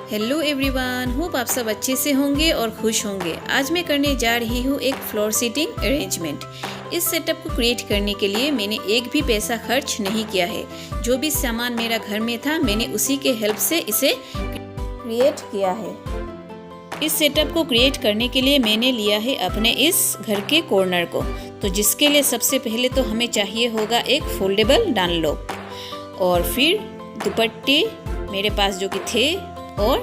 Hello everyone, hope आप सब अच्छे से होंगे और खुश होंगे। आज मैं करने जा रही हूँ एक फ्लोर सीटिंग अरेंजमेंट। इस सेटअप को क्रिएट करने के लिए मैंने एक भी पैसा खर्च नहीं किया है। जो भी सामान मेरा घर में था मैंने उसी के हेल्प से इसे क्रिएट किया है। इस सेटअप को क्रिएट करने के लिए मैंने लिया है अपने इस घर के कॉर्नर को, तो जिसके लिए सबसे पहले तो हमें चाहिए होगा एक फोल्डेबल डनलॉप, और फिर दुपट्टे मेरे पास जो कि थे, और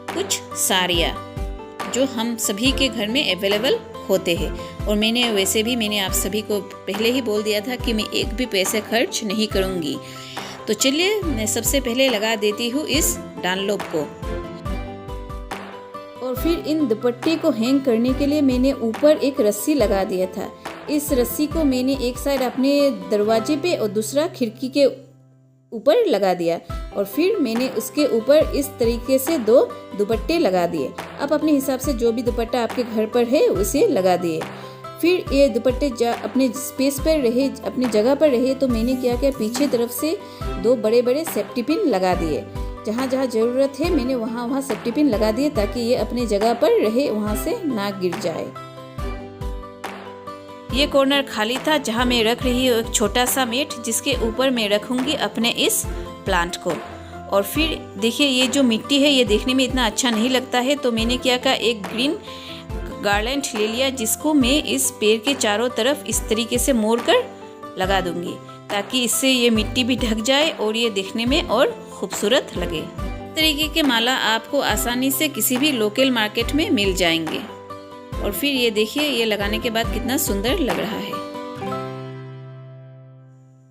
कुछ साड़ियाँ जो हम सभी के घर में अवेलेबल होते हैं। और मैंने आप सभी को पहले ही बोल दिया था कि मैं एक भी पैसे खर्च नहीं करूँगी। तो चलिए मैं सबसे पहले लगा देती हूँ इस डनलॉप को। और फिर इन दुपट्टे को हैंग करने के लिए मैंने ऊपर एक रस्सी लगा दिया था। इस रस्सी को मैंने एक साइड अपने दरवाजे पे और दूसरा खिड़की के ऊपर लगा दिया, और फिर मैंने उसके ऊपर इस तरीके से 2 दुपट्टे लगा दिए। आप अपने हिसाब से जो भी दुपट्टा आपके घर पर है उसे लगा दिए। फिर ये दुपट्टे अपने स्पेस पर रहे, अपनी जगह पर रहे, तो मैंने क्या किया, पीछे तरफ से 2 बड़े बड़े सेफ्टी पिन लगा दिए। जहाँ जहाँ ज़रूरत है मैंने वहाँ सेफ्टी पिन लगा दिए, ताकि ये अपनी जगह पर रहे, वहाँ से ना गिर जाए। ये कॉर्नर खाली था जहाँ मैं रख रही हूँ एक छोटा सा मैट, जिसके ऊपर मैं रखूँगी अपने इस प्लांट को। और फिर देखिए ये जो मिट्टी है ये देखने में इतना अच्छा नहीं लगता है, तो मैंने क्या कहा, एक ग्रीन गार्लैंड ले लिया, जिसको मैं इस पेड़ के चारों तरफ इस तरीके से मोड़ कर लगा दूंगी, ताकि इससे ये मिट्टी भी ढक जाए और ये देखने में और खूबसूरत लगे। इस तरीके के माला आपको आसानी से किसी भी लोकल मार्केट में मिल जाएंगे। और फिर ये देखिए ये लगाने के बाद कितना सुंदर लग रहा है।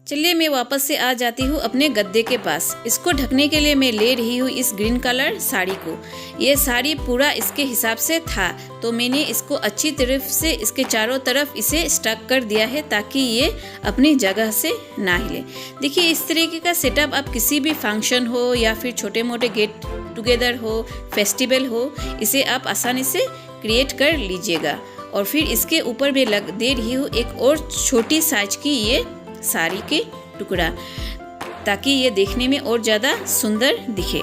चलिए मैं वापस से आ जाती हूँ अपने गद्दे के पास। इसको ढकने के लिए मैं ले रही हूँ इस ग्रीन कलर साड़ी को। ये साड़ी पूरा इसके हिसाब से था, तो मैंने इसको अच्छी तरह से इसके चारों तरफ इसे स्टक कर दिया है, ताकि ये अपनी जगह से ना हिले। देखिए इस तरीके का सेटअप आप किसी भी फंक्शन हो या फिर छोटे मोटे गेट टुगेदर हो, फेस्टिवल हो, इसे आप आसानी से क्रिएट कर लीजिएगा। और फिर इसके ऊपर मैं दे रही हूँ एक और छोटी साइज की ये साड़ी के टुकड़ा, ताकि ये देखने में और ज़्यादा सुंदर दिखे।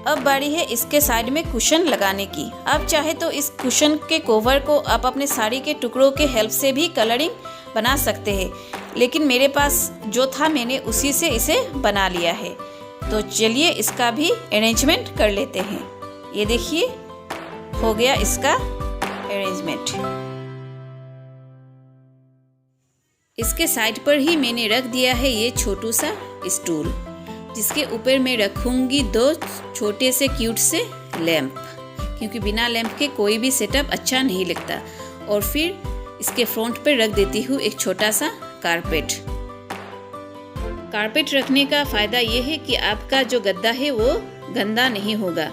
अब बारी है इसके साइड में कुशन लगाने की। आप चाहे तो इस कुशन के कवर को आप अपने साड़ी के टुकड़ों के हेल्प से भी कलरिंग बना सकते हैं, लेकिन मेरे पास जो था मैंने उसी से इसे बना लिया है। तो चलिए इसका भी अरेंजमेंट कर लेते हैं। ये देखिए हो गया इसका अरेंजमेंट। इसके साइड पर ही मैंने रख दिया है ये छोटू सा स्टूल, जिसके ऊपर मैं रखूंगी 2 छोटे से क्यूट से लैंप, क्योंकि बिना लैंप के कोई भी सेटअप अच्छा नहीं लगता। और फिर इसके फ्रंट पर रख देती हूँ एक छोटा सा कारपेट। कारपेट रखने का फ़ायदा ये है कि आपका जो गद्दा है वो गंदा नहीं होगा।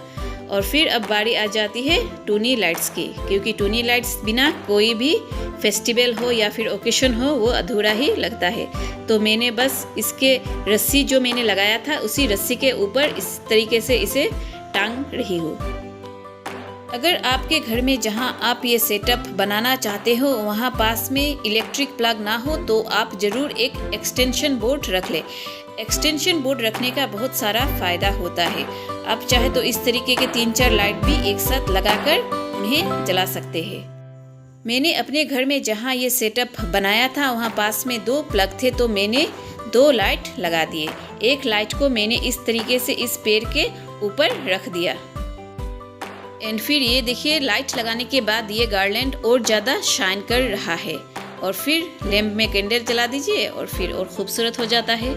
और फिर अब बारी आ जाती है टूनी लाइट्स की, क्योंकि टूनी लाइट्स बिना कोई भी फेस्टिवल हो या फिर ओकेशन हो वो अधूरा ही लगता है। तो मैंने बस इसके रस्सी जो मैंने लगाया था उसी रस्सी के ऊपर इस तरीके से इसे टांग रही हूँ। अगर आपके घर में जहाँ आप ये सेटअप बनाना चाहते हो वहाँ पास में इलेक्ट्रिक प्लग ना हो, तो आप ज़रूर एक एक्सटेंशन बोर्ड रख लें। एक्सटेंशन बोर्ड रखने का बहुत सारा फ़ायदा होता है। आप चाहे तो इस तरीके के 3-4 लाइट भी एक साथ लगाकर उन्हें जला सकते हैं। मैंने अपने घर में जहाँ ये सेटअप बनाया था वहाँ पास में 2 प्लग थे, तो मैंने 2 लाइट लगा दिए। एक लाइट को मैंने इस तरीके से इस पेड़ के ऊपर रख दिया। एंड फिर ये देखिए लाइट लगाने के बाद ये गार्लैंड और ज़्यादा शाइन कर रहा है। और फिर लैंप में कैंडल जला दीजिए और फिर और खूबसूरत हो जाता है।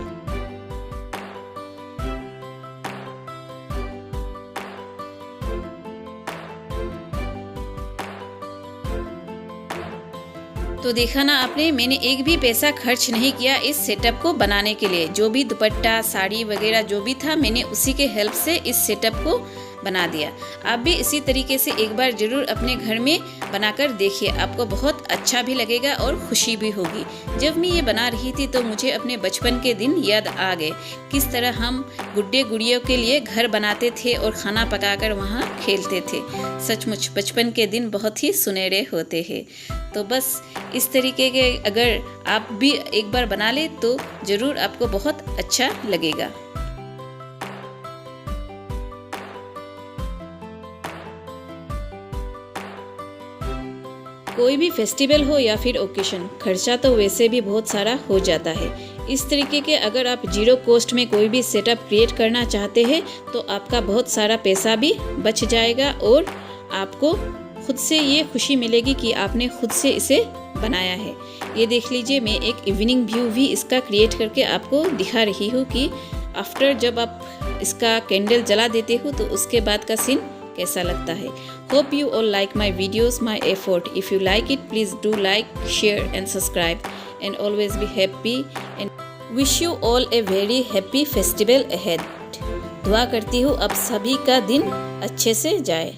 तो देखा ना आपने, मैंने एक भी पैसा खर्च नहीं किया इस सेटअप को बनाने के लिए। जो भी दुपट्टा साड़ी वगैरह जो भी था मैंने उसी के हेल्प से इस सेटअप को बना दिया। आप भी इसी तरीके से एक बार ज़रूर अपने घर में बनाकर देखिए, आपको बहुत अच्छा भी लगेगा और खुशी भी होगी। जब मैं ये बना रही थी तो मुझे अपने बचपन के दिन याद आ गए, किस तरह हम गुड्डे गुड़ियों के लिए घर बनाते थे और खाना पकाकर वहाँ खेलते थे। सचमुच बचपन के दिन बहुत ही सुनहरे होते हैं। तो बस इस तरीके के अगर आप भी एक बार बना ले तो ज़रूर आपको बहुत अच्छा लगेगा। कोई भी फेस्टिवल हो या फिर ओकेशन, खर्चा तो वैसे भी बहुत सारा हो जाता है। इस तरीके के अगर आप जीरो कॉस्ट में कोई भी सेटअप क्रिएट करना चाहते हैं तो आपका बहुत सारा पैसा भी बच जाएगा और आपको खुद से ये खुशी मिलेगी कि आपने खुद से इसे बनाया है। ये देख लीजिए, मैं एक इवनिंग व्यू भी इसका क्रिएट करके आपको दिखा रही हूँ कि आफ्टर जब आप इसका कैंडल जला देते हो तो उसके बाद का सीन कैसा लगता है। Hope you all like my videos, my effort. If you like it, please do like, share and subscribe and always be happy and wish you all a very happy festival ahead. दुआ करती हूँ अब सभी का दिन अच्छे से जाए।